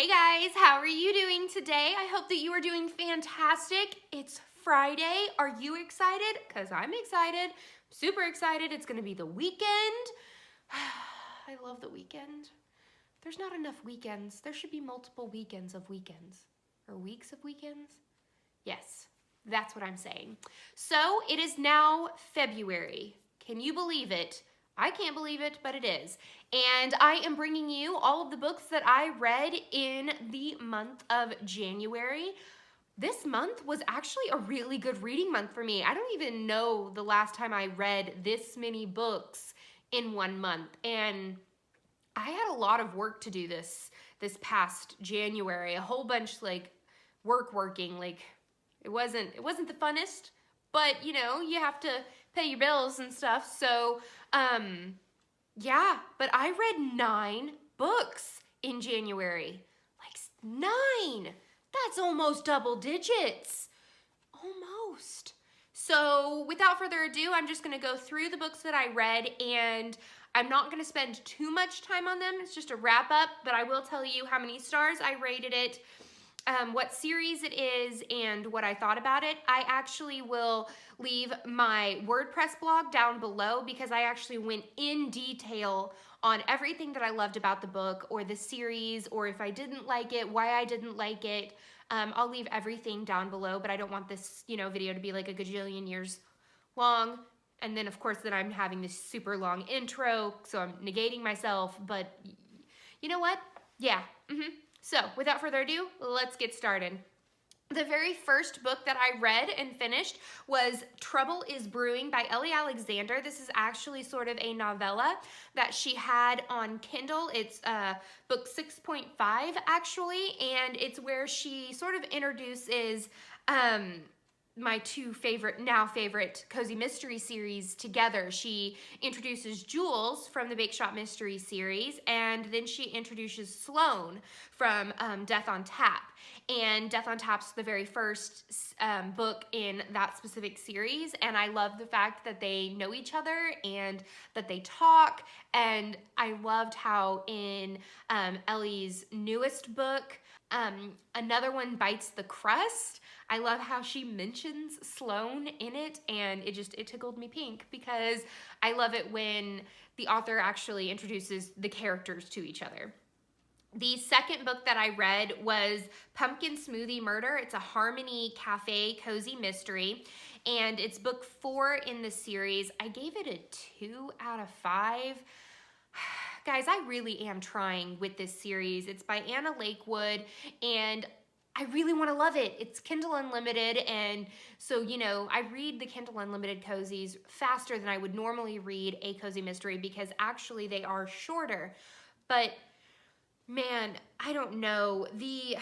Hey guys, how are you doing today? I hope that you are doing fantastic. It's Friday. Are you excited? Because I'm excited. Super excited. It's going to be the weekend. I love the weekend. There's not enough weekends. There should be multiple weekends of weekends. Or weeks of weekends? Yes, that's what I'm saying. So it is now February. Can you believe it? I can't believe it, but it is. And I am bringing you all of the books that I read in the month of January. This month was actually a really good reading month for me. I don't even know the last time I read this many books in one month. And I had a lot of work to do this past January. A whole bunch like working. Like it wasn't the funnest, but you know, you have to pay your bills and stuff. So yeah, but I read 9 books in January. Like 9! That's almost double digits. Almost. So without further ado, I'm just gonna go through the books that I read, and I'm not gonna spend too much time on them. It's just a wrap up, but I will tell you how many stars I rated it, what series it is, and what I thought about it. I actually will leave my WordPress blog down below because I actually went in detail on everything that I loved about the book or the series, or if I didn't like it, why I didn't like it. I'll leave everything down below, but I don't want this, video to be like a gajillion years long. And then of course that I'm having this super long intro, so I'm negating myself, but you know what? Yeah, So without further ado, let's get started. The very first book that I read and finished was Trouble is Brewing by Ellie Alexander. This is actually sort of a novella that she had on Kindle. It's book 6.5 actually, and it's where she sort of introduces my two favorite cozy mystery series together. She introduces Jules from the Bake Shop Mystery series, and then she introduces Sloane from Death on Tap. And Death on Tap's the very first book in that specific series, and I love the fact that they know each other and that they talk. And I loved how in Ellie's newest book, Another One Bites the Crust, I love how she mentions Sloane in it, and it tickled me pink because I love it when the author actually introduces the characters to each other. The second book that I read was Pumpkin Smoothie Murder. It's a Harmony Cafe cozy mystery, and it's book 4 in the series. I gave it a 2 out of 5. Guys, I really am trying with this series. It's by Anna Lakewood, and I really want to love it. It's Kindle Unlimited, and so, I read the Kindle Unlimited cozies faster than I would normally read a cozy mystery because actually they are shorter. But man, I don't know. The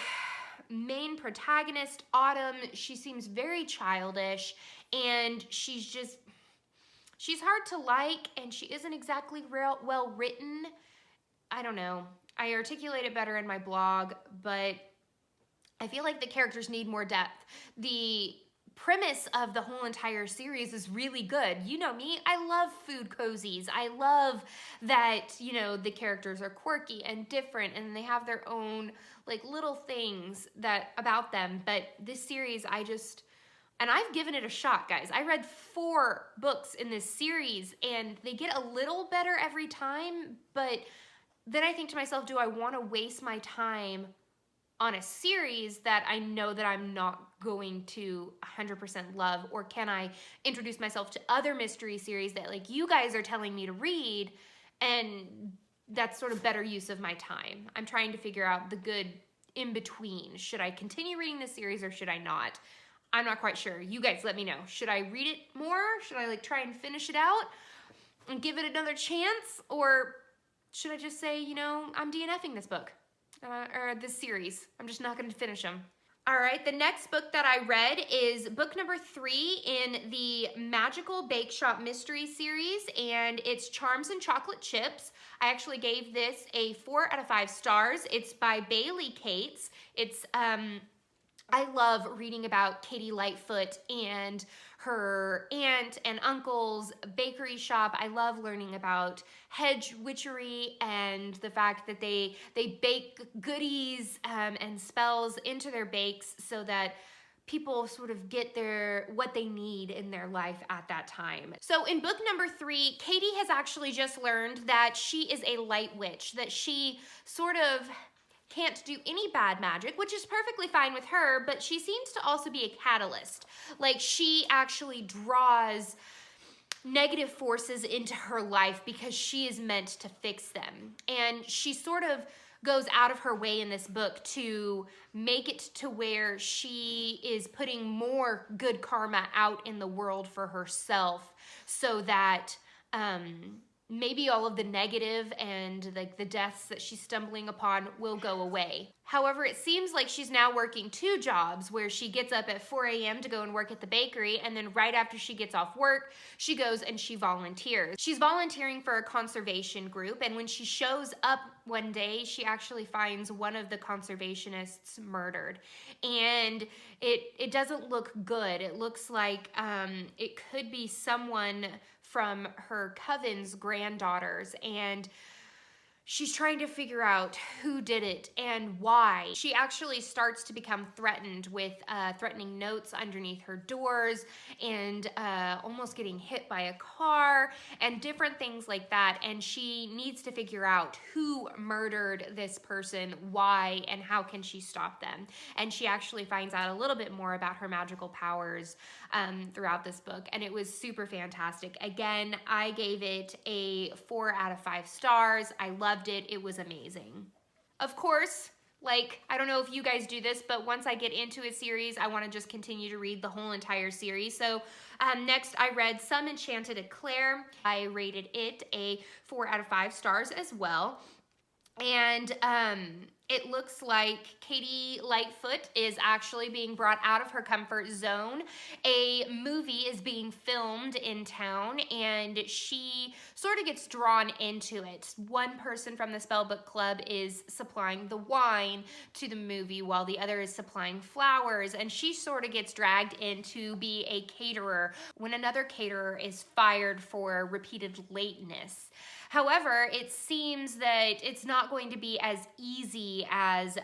main protagonist, Autumn, she seems very childish, and she's hard to like, and she isn't exactly well written. I don't know. I articulate it better in my blog, but I feel like the characters need more depth. The premise of the whole entire series is really good. You know me, I love food cozies. I love that, the characters are quirky and different and they have their own like little things about them. But this series, and I've given it a shot, guys. I read 4 books in this series and they get a little better every time, but then I think to myself, do I want to waste my time on a series that I know that I'm not going to 100% love, or can I introduce myself to other mystery series that like you guys are telling me to read, and that's sort of better use of my time. I'm trying to figure out the good in between. Should I continue reading this series or should I not? I'm not quite sure. You guys let me know. Should I read it more? Should I like try and finish it out and give it another chance? Or should I just say, I'm DNFing this book? Or this series. I'm just not going to finish them. All right, the next book that I read is book number 3 in the Magical Bake Shop Mystery series, and it's Charms and Chocolate Chips. I actually gave this a 4 out of 5 stars. It's by Bailey Cates. It's I love reading about Katie Lightfoot and her aunt and uncle's bakery shop. I love learning about hedge witchery and the fact that they bake goodies and spells into their bakes so that people sort of get what they need in their life at that time. So in book number 3, Katie has actually just learned that she is a light witch, that she sort of can't do any bad magic, which is perfectly fine with her, but she seems to also be a catalyst. Like, she actually draws negative forces into her life because she is meant to fix them. And she sort of goes out of her way in this book to make it to where she is putting more good karma out in the world for herself so that maybe all of the negative and like the deaths that she's stumbling upon will go away. However, it seems like she's now working 2 jobs where she gets up at 4 a.m. to go and work at the bakery, and then right after she gets off work, she goes and she volunteers. She's volunteering for a conservation group, and when she shows up one day, she actually finds one of the conservationists murdered. And it doesn't look good. It looks like it could be someone from her coven's granddaughters, and she's trying to figure out who did it and why. She actually starts to become threatened with threatening notes underneath her doors and almost getting hit by a car and different things like that. And she needs to figure out who murdered this person, why, and how can she stop them. And she actually finds out a little bit more about her magical powers throughout this book. And it was super fantastic. Again, I gave it a 4 out of 5 stars. I loved it. It was amazing. Of course, like, I don't know if you guys do this, but once I get into a series, I want to just continue to read the whole entire series. So next I read Some Enchanted Eclair. I rated it a 4 out of 5 stars as well. And it looks like Katie Lightfoot is actually being brought out of her comfort zone. A movie is being filmed in town, and she sort of gets drawn into it. One person from the Spellbook Club is supplying the wine to the movie, while the other is supplying flowers, and she sort of gets dragged in to be a caterer when another caterer is fired for repeated lateness. However, it seems that it's not going to be as easy as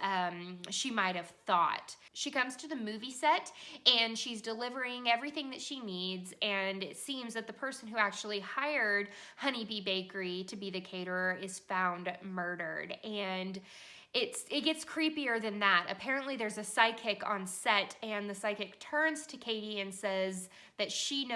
she might have thought. She comes to the movie set and she's delivering everything that she needs, and it seems that the person who actually hired Honeybee Bakery to be the caterer is found murdered. And it gets creepier than that. Apparently there's a psychic on set, and the psychic turns to Katie and says that she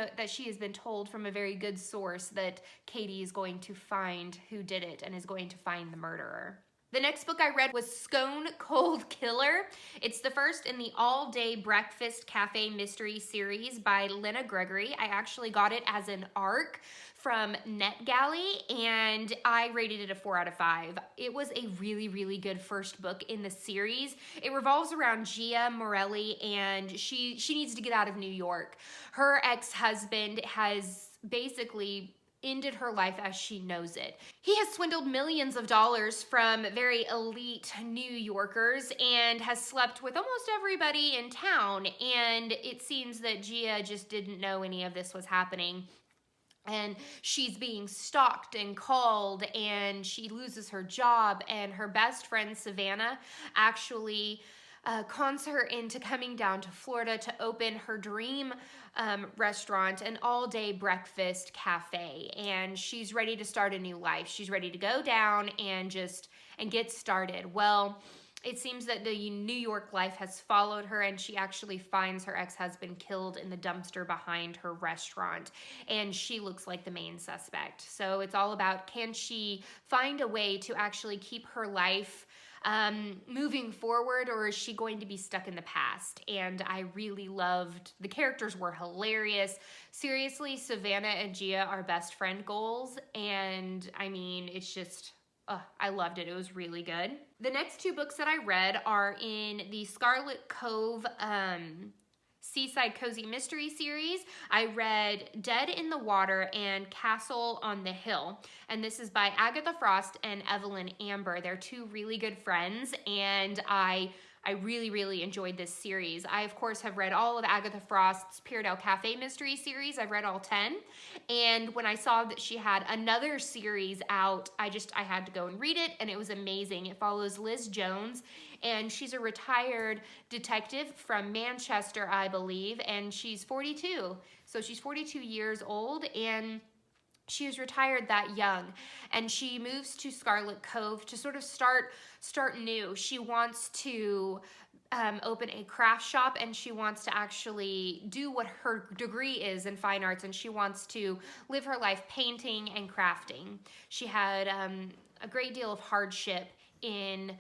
has been told from a very good source that Katie is going to find who did it and is going to find the murderer. The next book I read was SCONE Cold Killer. It's the first in the all-day breakfast cafe mystery series by Lena Gregory. I actually got it as an ARC from NetGalley, and I rated it a 4 out of 5. It was a really, really good first book in the series. It revolves around Gia Morelli, and she needs to get out of New York. Her ex-husband has basically ended her life as she knows it. He has swindled millions of dollars from very elite New Yorkers and has slept with almost everybody in town, and it seems that Gia just didn't know any of this was happening. And she's being stalked and called, and she loses her job, and her best friend Savannah actually cons her into coming down to Florida to open her dream restaurant, an all-day breakfast cafe, and she's ready to start a new life. She's ready to go down and get started. Well, it seems that the New York life has followed her, and she actually finds her ex-husband killed in the dumpster behind her restaurant, and she looks like the main suspect. So it's all about, can she find a way to actually keep her life moving forward, or is she going to be stuck in the past? And I really loved, the characters were hilarious. Seriously, Savannah and Gia are best friend goals, and I mean, it's just, I loved it. It was really good. The next 2 books that I read are in the Scarlet Cove Seaside Cozy Mystery series. I read Dead in the Water and Castle on the Hill, and this is by Agatha Frost and Evelyn Amber. They're 2 really good friends, and I I really, really enjoyed this series. I, of course, have read all of Agatha Frost's Peardell Cafe mystery series. I've read all 10. And when I saw that she had another series out, I had to go and read it, and it was amazing. It follows Liz Jones, and she's a retired detective from Manchester, I believe, and she's 42. So she's 42 years old, and she was retired that young, and she moves to Scarlet Cove to sort of start new. She wants to open a craft shop, and she wants to actually do what her degree is in fine arts, and she wants to live her life painting and crafting. She had a great deal of hardship in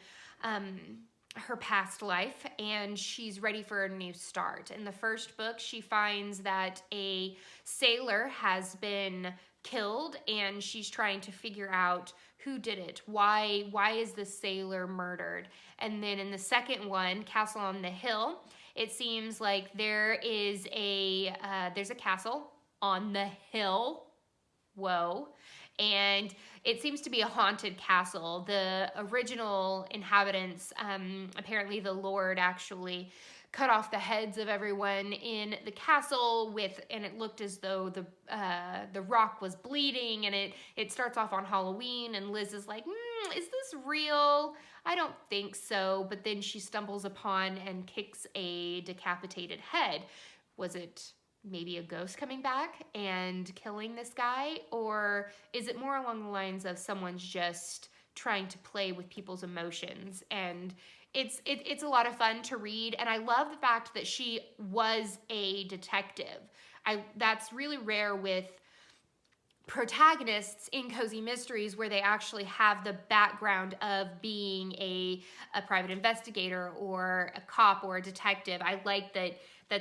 her past life, and she's ready for a new start. In the first book, she finds that a sailor has been killed, and she's trying to figure out who did it. Why is the sailor murdered? And then in the second one, Castle on the Hill, it seems like there's a castle on the hill. Whoa. And it seems to be a haunted castle. The original inhabitants, apparently the Lord actually cut off the heads of everyone in the castle and it looked as though the rock was bleeding, and it starts off on Halloween, and Liz is like, is this real? I don't think so. But then she stumbles upon and kicks a decapitated head. Was it maybe a ghost coming back and killing this guy? Or is it more along the lines of someone's just trying to play with people's emotions? And it's a lot of fun to read, and I love the fact that she was a detective. That's really rare with protagonists in cozy mysteries, where they actually have the background of being a private investigator or a cop or a detective. I like that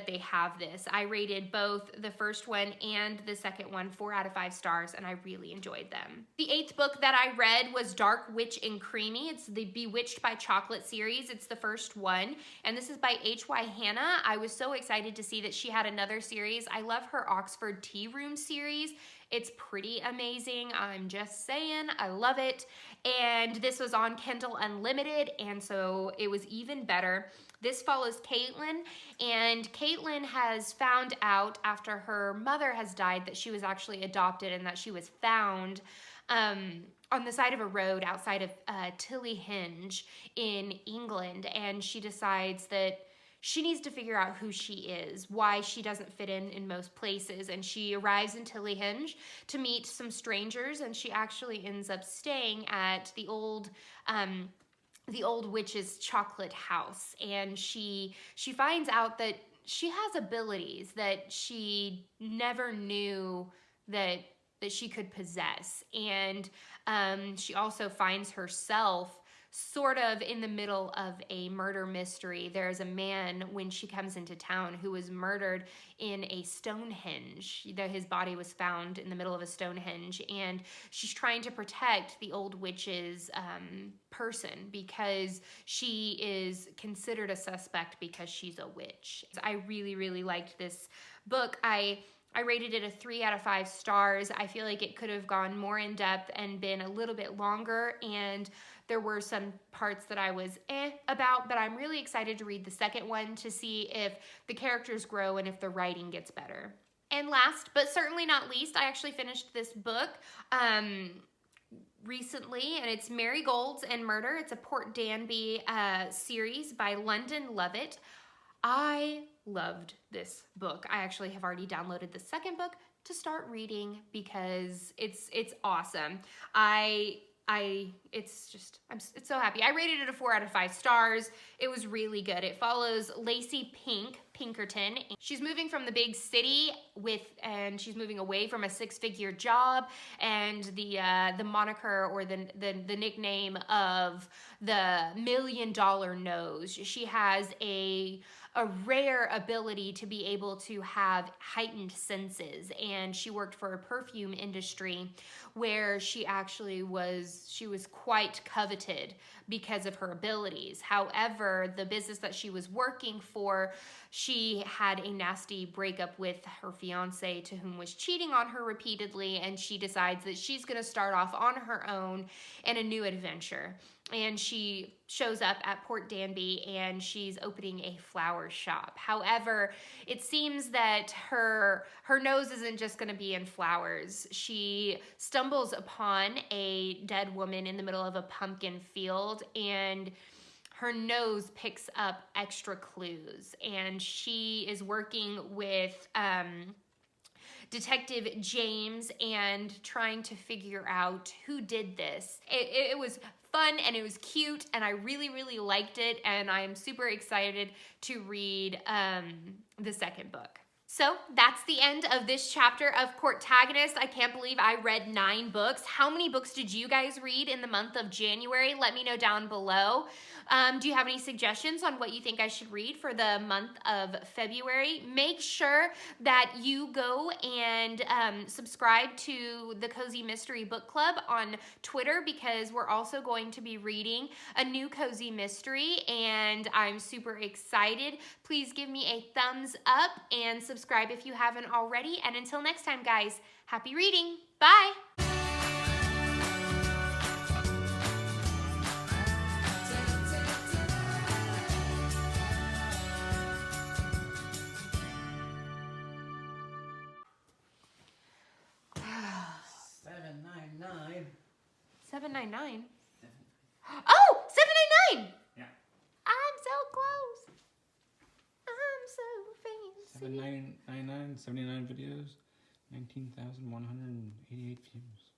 they have this. I rated both the first one and the second one 4 out of 5 stars, and I really enjoyed them. The 8th book that I read was Dark Witch and Creamy. It's the Bewitched by Chocolate series. It's the first one, and this is by H.Y. Hannah. I was so excited to see that she had another series. I love her Oxford Tea Room series. It's pretty amazing. I'm just saying, I love it. And this was on Kindle Unlimited, and so it was even better. This follows Caitlin, and Caitlin has found out after her mother has died that she was actually adopted, and that she was found on the side of a road outside of Tillyhenge in England, and she decides that she needs to figure out who she is, why she doesn't fit in most places, and she arrives in Tillyhenge to meet some strangers, and she actually ends up staying at the old witch's chocolate house, and she finds out that she has abilities that she never knew that she could possess, and she also finds herself sort of in the middle of a murder mystery. There's a man, when she comes into town, who was murdered in a Stonehenge. His body was found in the middle of a Stonehenge, and she's trying to protect the old witch's person, because she is considered a suspect because she's a witch. I really, really liked this book. I rated it a 3 out of 5 stars. I feel like it could have gone more in depth and been a little bit longer, and there were some parts that I was about, but I'm really excited to read the second one to see if the characters grow and if the writing gets better. And last, but certainly not least, I actually finished this book recently, and it's Marigolds and Murder. It's a Port Danby series by London Lovett. I loved this book. I actually have already downloaded the second book to start reading because it's awesome. I'm so happy. I rated it a 4 out of 5 stars. It was really good. It follows Lacey Pinkerton. She's moving from the big city and she's moving away from a 6-figure job, and the moniker or the nickname of the $1 million nose. She has a rare ability to be able to have heightened senses, and she worked for a perfume industry where she was quite coveted because of her abilities. However, the business that she was working for, she had a nasty breakup with her fiance, to whom was cheating on her repeatedly, and she decides that she's going to start off on her own in a new adventure. and she shows up at Port Danby and she's opening a flower shop. However, it seems that her nose isn't just going to be in flowers. She stumbles upon a dead woman in the middle of a pumpkin field, and her nose picks up extra clues, and she is working with Detective James and trying to figure out who did this. It was fun and it was cute, and I really, really liked it, and I'm super excited to read the second book. So that's the end of this chapter of Courtagonist. I can't believe I read 9 books. How many books did you guys read in the month of January? Let me know down below. Do you have any suggestions on what you think I should read for the month of February? Make sure that you go and subscribe to the Cozy Mystery Book Club on Twitter, because we're also going to be reading a new Cozy Mystery, and I'm super excited. Please give me a thumbs up and subscribe if you haven't already. And until next time, guys, happy reading. Bye. $7.99. Oh, $7.99. Yeah. I'm so close. I'm so fancy. $7.99, 79 videos, 19,188 views.